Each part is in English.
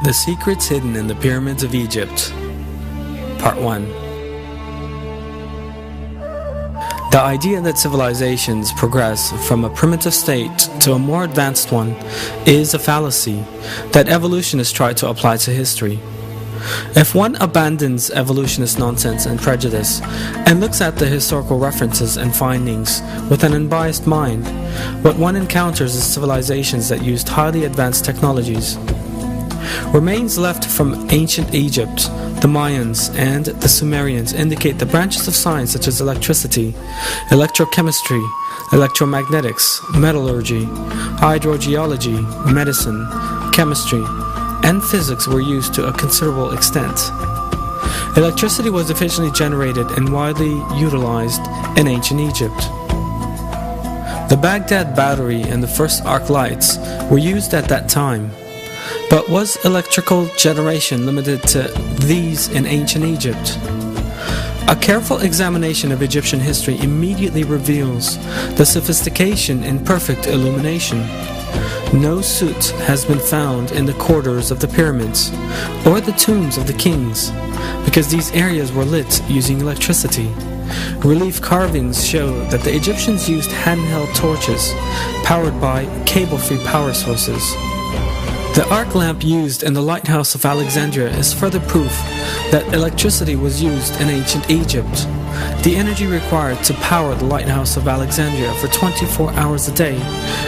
The Secrets Hidden in the Pyramids of Egypt. Part 1. The idea that civilizations progress from a primitive state to a more advanced one is a fallacy that evolutionists try to apply to history. If one abandons evolutionist nonsense and prejudice and looks at the historical references and findings with an unbiased mind, what one encounters is civilizations that used highly advanced technologies. Remains left from ancient Egypt, the Mayans, and the Sumerians indicate the branches of science such as electricity, electrochemistry, electromagnetics, metallurgy, hydrogeology, medicine, chemistry, and physics were used to a considerable extent. Electricity was efficiently generated and widely utilized in ancient Egypt. The Baghdad battery and the first arc lights were used at that time. But was electrical generation limited to these in ancient Egypt? A careful examination of Egyptian history immediately reveals the sophistication in perfect illumination. No soot has been found in the corridors of the pyramids or the tombs of the kings, because these areas were lit using electricity. Relief carvings show that the Egyptians used handheld torches powered by cable-free power sources. The arc lamp used in the lighthouse of Alexandria is further proof that electricity was used in ancient Egypt. The energy required to power the lighthouse of Alexandria for 24 hours a day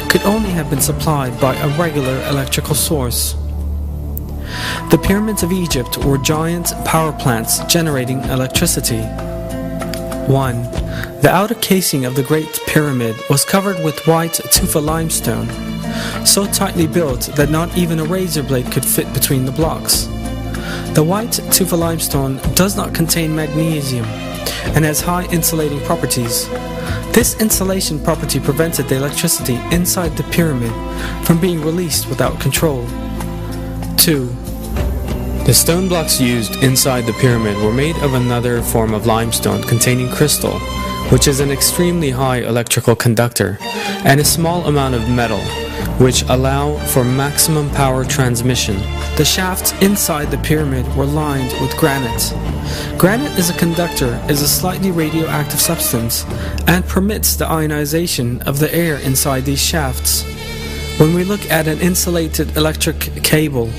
could only have been supplied by a regular electrical source. The pyramids of Egypt were giant power plants generating electricity. 1. The outer casing of the Great Pyramid was covered with white tufa limestone, so tightly built that not even a razor blade could fit between the blocks. The white tufa limestone does not contain magnesium and has high insulating properties. This insulation property prevented the electricity inside the pyramid from being released without control. 2. The stone blocks used inside the pyramid were made of another form of limestone containing crystal, which is an extremely high electrical conductor, and a small amount of metal, which allow for maximum power transmission. The shafts inside the pyramid were lined with granite. Granite is a slightly radioactive substance and permits the ionization of the air inside these shafts. When we look at an insulated electric cable,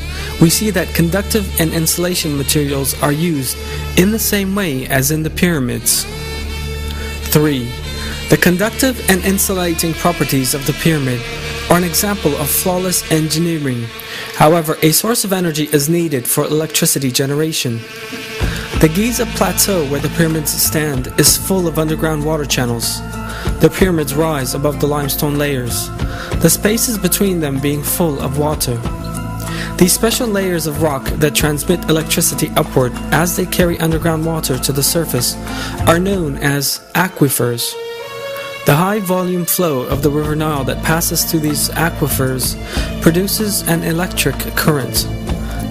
we see that conductive and insulation materials are used in the same way as in the pyramids. 3. The conductive and insulating properties of the pyramid are an example of flawless engineering. However, a source of energy is needed for electricity generation. The Giza plateau where the pyramids stand is full of underground water channels. The pyramids rise above the limestone layers, the spaces between them being full of water. These special layers of rock that transmit electricity upward as they carry underground water to the surface are known as aquifers. The high volume flow of the River Nile that passes through these aquifers produces an electric current.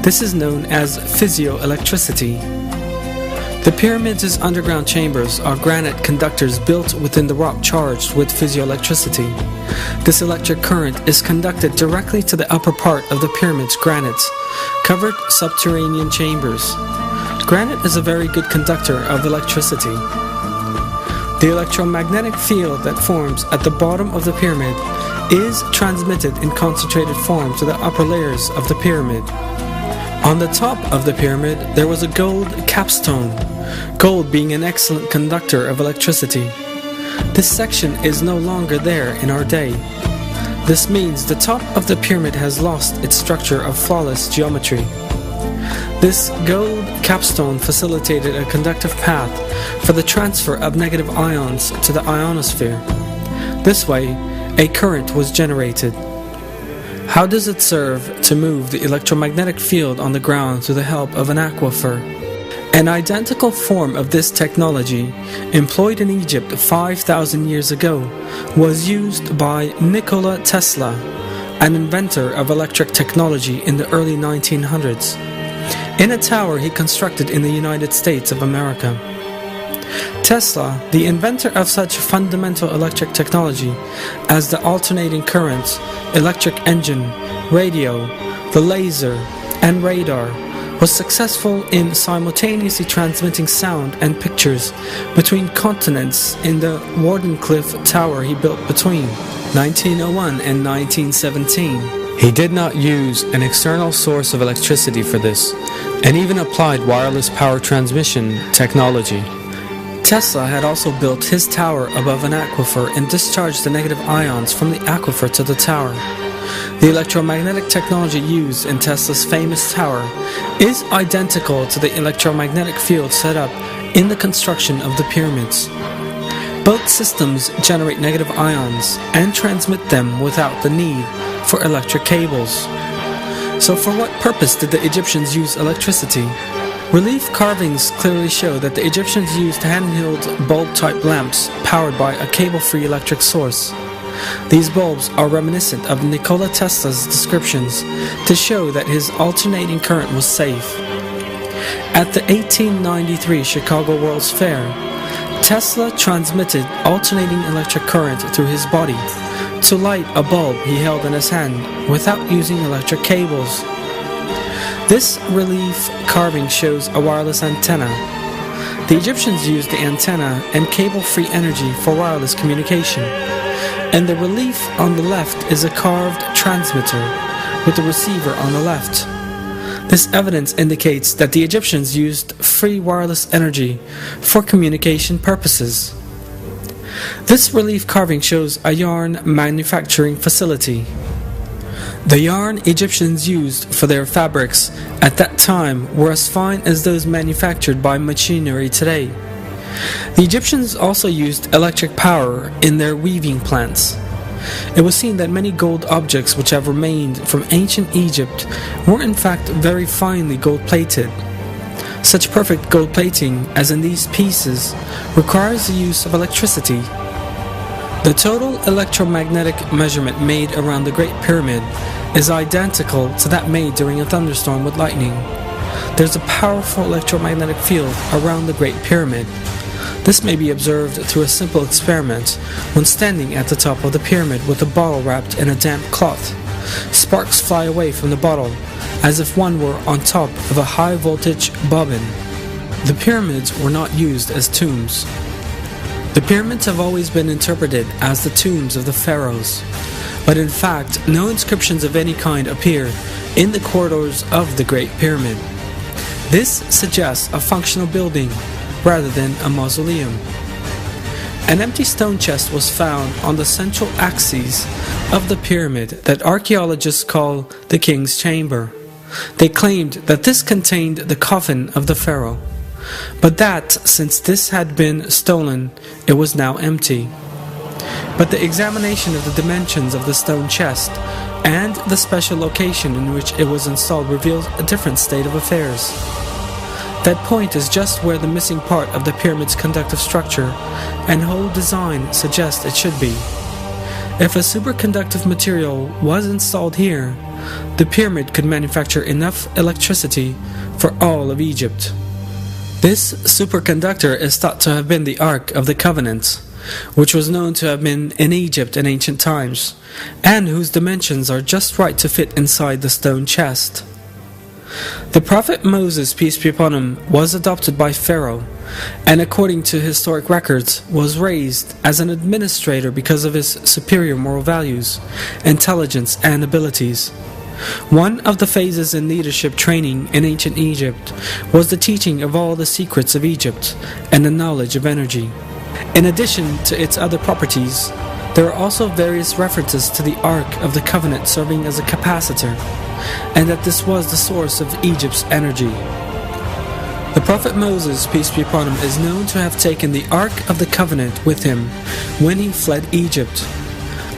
This is known as physioelectricity. The pyramids' underground chambers are granite conductors built within the rock charged with physioelectricity. This electric current is conducted directly to the upper part of the pyramid's granite covered subterranean chambers. Granite is a very good conductor of electricity. The electromagnetic field that forms at the bottom of the pyramid is transmitted in concentrated form to the upper layers of the pyramid. On the top of the pyramid there was a gold capstone, gold being an excellent conductor of electricity. This section is no longer there in our day. This means the top of the pyramid has lost its structure of flawless geometry. This gold capstone facilitated a conductive path for the transfer of negative ions to the ionosphere. This way, a current was generated. How does it serve to move the electromagnetic field on the ground through the help of an aquifer? An identical form of this technology, employed in Egypt 5,000 years ago, was used by Nikola Tesla, an inventor of electric technology in the early 1900s. In a tower he constructed in the United States of America. Tesla, the inventor of such fundamental electric technology as the alternating current, electric engine, radio, the laser, and radar, was successful in simultaneously transmitting sound and pictures between continents in the Wardenclyffe Tower he built between 1901 and 1917. He did not use an external source of electricity for this, and even applied wireless power transmission technology. Tesla had also built his tower above an aquifer and discharged the negative ions from the aquifer to the tower. The electromagnetic technology used in Tesla's famous tower is identical to the electromagnetic field set up in the construction of the pyramids. Both systems generate negative ions and transmit them without the need for electric cables. So for what purpose did the Egyptians use electricity? Relief carvings clearly show that the Egyptians used handheld bulb-type lamps powered by a cable-free electric source. These bulbs are reminiscent of Nikola Tesla's descriptions to show that his alternating current was safe. At the 1893 Chicago World's Fair, Tesla transmitted alternating electric current through his body to light a bulb he held in his hand without using electric cables. This relief carving shows a wireless antenna. The Egyptians used the antenna and cable-free energy for wireless communication. And the relief on the left is a carved transmitter with the receiver on the left. This evidence indicates that the Egyptians used free wireless energy for communication purposes. This relief carving shows a yarn manufacturing facility. The yarn Egyptians used for their fabrics at that time were as fine as those manufactured by machinery today. The Egyptians also used electric power in their weaving plants. It was seen that many gold objects which have remained from ancient Egypt were in fact very finely gold-plated. Such perfect gold plating as in these pieces requires the use of electricity. The total electromagnetic measurement made around the Great Pyramid is identical to that made during a thunderstorm with lightning. There's a powerful electromagnetic field around the Great Pyramid. This may be observed through a simple experiment when standing at the top of the pyramid with a bottle wrapped in a damp cloth. Sparks fly away from the bottle as if one were on top of a high-voltage bobbin. The pyramids were not used as tombs. The pyramids have always been interpreted as the tombs of the pharaohs, but in fact no inscriptions of any kind appear in the corridors of the Great Pyramid. This suggests a functional building rather than a mausoleum. An empty stone chest was found on the central axis of the pyramid that archaeologists call the King's Chamber. They claimed that this contained the coffin of the pharaoh, but that since this had been stolen, it was now empty. But the examination of the dimensions of the stone chest and the special location in which it was installed reveals a different state of affairs. That point is just where the missing part of the pyramid's conductive structure and whole design suggests it should be. If a superconductive material was installed here, the pyramid could manufacture enough electricity for all of Egypt. This superconductor is thought to have been the Ark of the Covenant, which was known to have been in Egypt in ancient times, and whose dimensions are just right to fit inside the stone chest. The prophet Moses, peace be upon him, was adopted by Pharaoh, and according to historic records, was raised as an administrator because of his superior moral values, intelligence, and abilities. One of the phases in leadership training in ancient Egypt was the teaching of all the secrets of Egypt and the knowledge of energy. In addition to its other properties, there are also various references to the Ark of the Covenant serving as a capacitor, and that this was the source of Egypt's energy. The prophet Moses, peace be upon him, is known to have taken the Ark of the Covenant with him when he fled Egypt.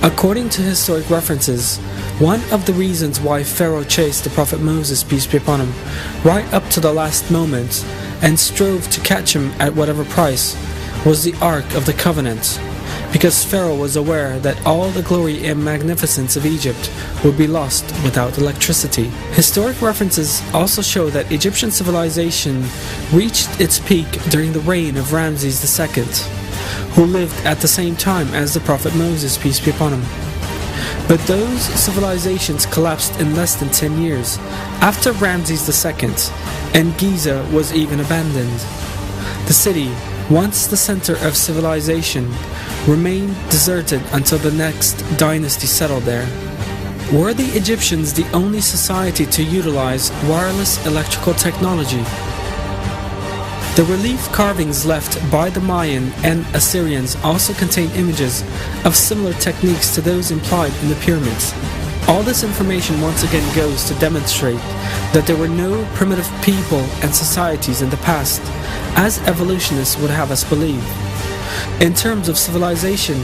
According to historic references, one of the reasons why Pharaoh chased the prophet Moses, peace be upon him, right up to the last moment and strove to catch him at whatever price was the Ark of the Covenant, because Pharaoh was aware that all the glory and magnificence of Egypt would be lost without electricity. Historic references also show that Egyptian civilization reached its peak during the reign of Ramses II, who lived at the same time as the prophet Moses, peace be upon him. But those civilizations collapsed in less than 10 years, after Ramses II, and Giza was even abandoned. The city, once the center of civilization, remained deserted until the next dynasty settled there. Were the Egyptians the only society to utilize wireless electrical technology? The relief carvings left by the Mayan and Assyrians also contain images of similar techniques to those implied in the pyramids. All this information once again goes to demonstrate that there were no primitive people and societies in the past, as evolutionists would have us believe. In terms of civilization,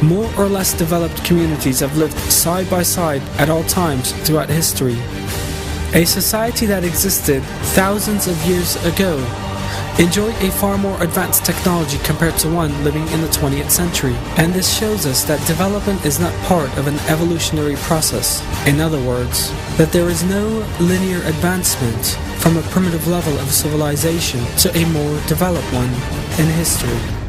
more or less developed communities have lived side by side at all times throughout history. A society that existed thousands of years ago enjoyed a far more advanced technology compared to one living in the 20th century, and this shows us that development is not part of an evolutionary process. In other words, that there is no linear advancement from a primitive level of civilization to a more developed one in history.